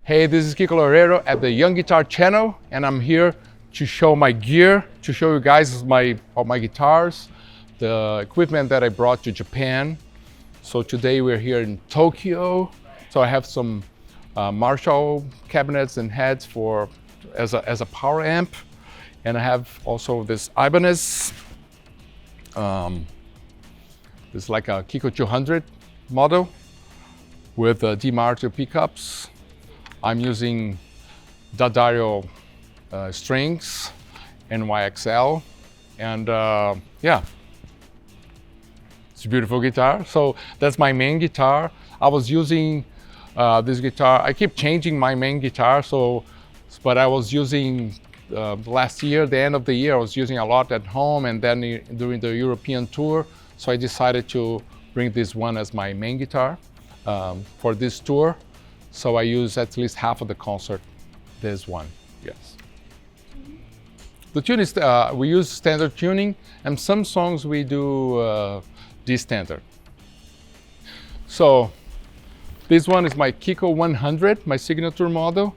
Hey, this is Kiko at the Young Guitar channel, and I'm here to show my gear, to show you guys all my guitars, the equipment that I brought to Japan. So today we're here in Tokyo. So I have some Marshall cabinets and heads as a power amp, and I have also this Ibanez. This is like a Kiko 200 model with D-Martyr pickups. I'm using D'Addario strings, NYXL, and yeah, it's a beautiful guitar. So that's my main guitar. I was using this guitar. I keep changing my main guitar, but I was using last year, the end of the year, I was using a lot at home, and then during the European tour, so I decided to bring this one as my main guitar for this tour. So I use at least half of the concert, this one, yes. The tune is, we use standard tuning, and some songs we do D standard. So this one is my Kiko 100, my signature model,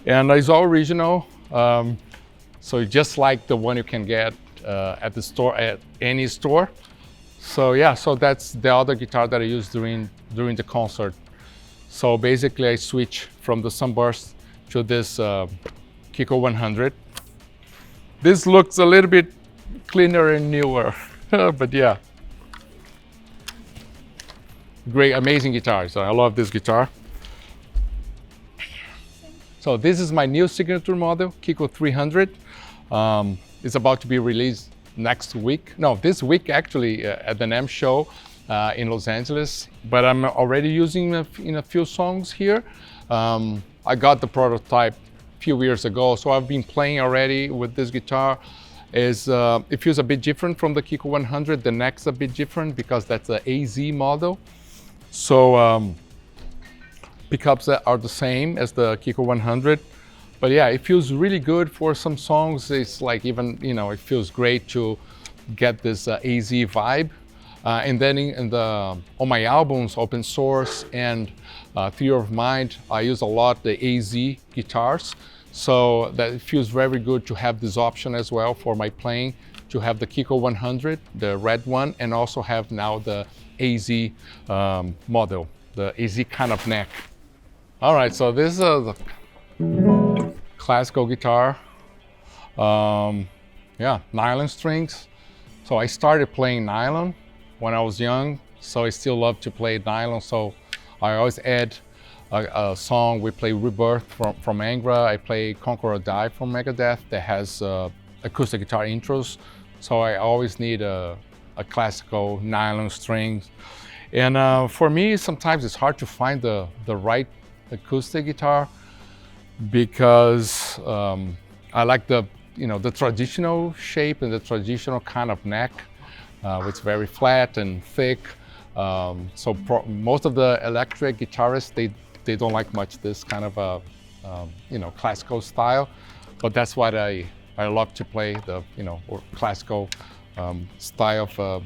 and it's all original. So just like the one you can get at the store, at any store. So yeah, so that's the other guitar that I use during the concert. So basically I switch from the Sunburst to this Kiko 100. This looks a little bit cleaner and newer, but yeah. Great, amazing guitar, so I love this guitar. So this is my new signature model, Kiko 300. It's about to be released next week. No, this week actually at the NAMM show in Los Angeles, but I'm already using it in a few songs here. I got the prototype a few years ago, so I've been playing already with this guitar. It feels a bit different from the Kiko 100. The neck's a bit different because that's the AZ model. So pickups are the same as the Kiko 100. But yeah, it feels really good for some songs. It's like even, it feels great to get this AZ vibe. And then on my albums, Open Source and Theory of Mind, I use a lot the AZ guitars. So that it feels very good to have this option as well for my playing, to have the Kiko 100, the red one, and also have now the AZ model, the AZ kind of neck. All right, so this is the classical guitar. Yeah, nylon strings. So I started playing nylon when I was young, so I still love to play nylon. So I always add a song. We play Rebirth from Angra. I play Conquer or Die from Megadeth that has acoustic guitar intros. So I always need a classical nylon strings. And for me, sometimes it's hard to find the right acoustic guitar because I like the traditional shape and the traditional kind of neck. It's very flat and thick. So most of the electric guitarists, they don't like much this kind of classical style. But that's what I love to play, the or classical style of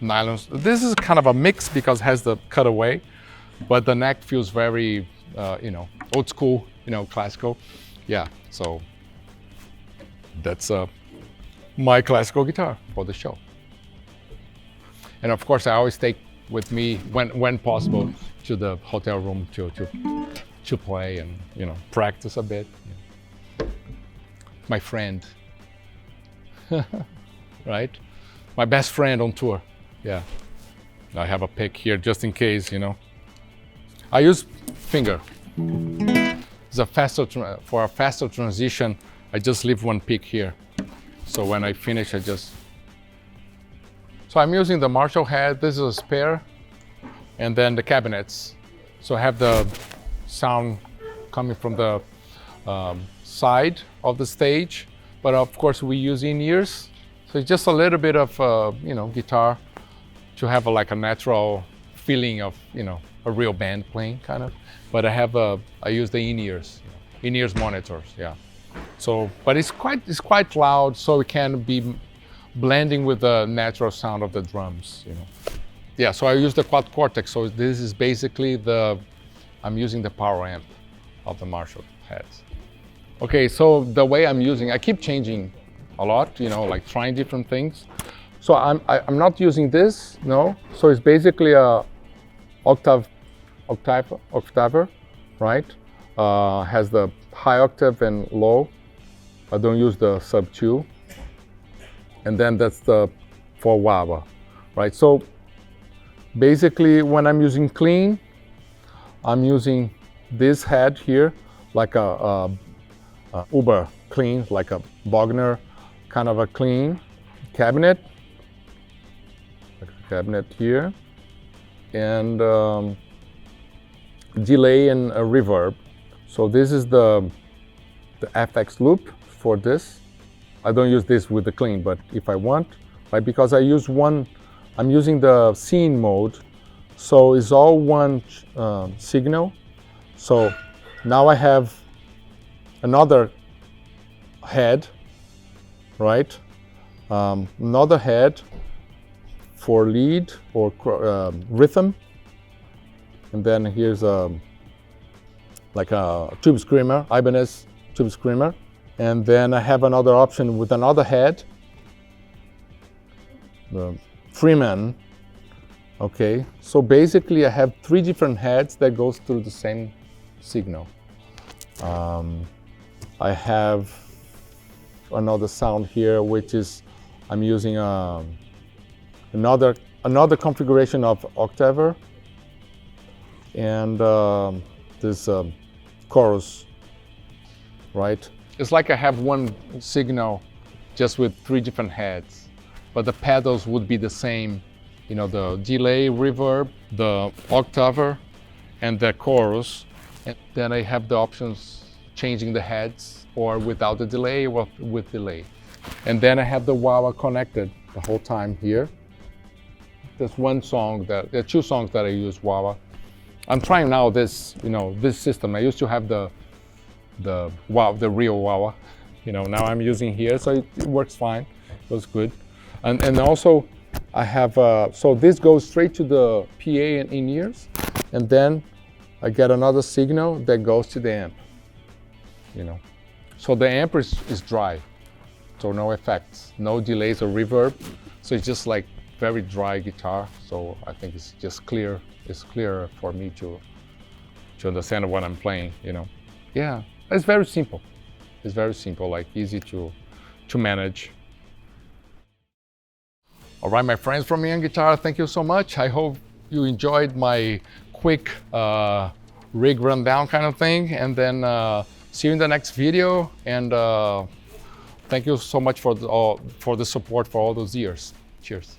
nylons. This is kind of a mix because it has the cutaway, but the neck feels very old school, classical. Yeah, so that's my classical guitar for the show. And of course, I always take with me when possible to the hotel room to play and practice a bit. My friend, right? My best friend on tour. Yeah, I have a pick here just in case. I use finger. It's for a faster transition. I just leave one pick here. So when I finish, So I'm using the Marshall head. This is a spare, and then the cabinets. So I have the sound coming from the side of the stage, but of course we use in-ears. So it's just a little bit of guitar to have a natural feeling of a real band playing kind of. But I use the in-ears, in-ears monitors, yeah. So, but it's quite loud, so it can be blending with the natural sound of the drums, Yeah, so I use the quad Cortex. So this is basically I'm using the power amp of the Marshall heads. Okay, so the way I'm using, I keep changing a lot, you know, like trying different things. So I'm not using this, no. So it's basically a octaver, right? Has the high octave and low. I don't use the sub 2. And then that's the for wah-wah, right? So basically when I'm using clean, I'm using this head here, like a Uber clean, like a Bogner kind of a clean cabinet, like a cabinet here, and delay and a reverb. So this is the FX loop for this. I don't use this with the clean, but if I want, right, because I use one, I'm using the scene mode, so it's all one signal. So now I have another head, right? Another head for lead or rhythm, and then here's like a tube screamer, Ibanez tube screamer, and then I have another option with another head, the Freeman. Okay, so basically I have 3 different heads that goes through the same signal. I have another sound here, which is I'm using another configuration of octaver, and this chorus, right? It's like I have one signal just with 3 different heads, but the pedals would be the same. You know, the delay, reverb, the octaver, and the chorus. And then I have the options changing the heads or without the delay or with delay. And then I have the wah-wah connected the whole time here. There's one song there are 2 songs that I use wah-wah. I'm trying now this, you know, this system. I used to have the real wah-wah. You know, now I'm using here, so it works fine. It was good. And also I have, so this goes straight to the PA and in-ears, and then I get another signal that goes to the amp, you know. So the amp is dry, so no effects, no delays or reverb. So it's just like very dry guitar. So I think it's just clear. It's clearer for me to understand what I'm playing, you know. Yeah, it's very simple. It's very simple, like easy to manage. All right, my friends from Young Guitar, thank you so much. I hope you enjoyed my quick rig rundown kind of thing. And then see you in the next video. And thank you so much for the support for all those years. Cheers.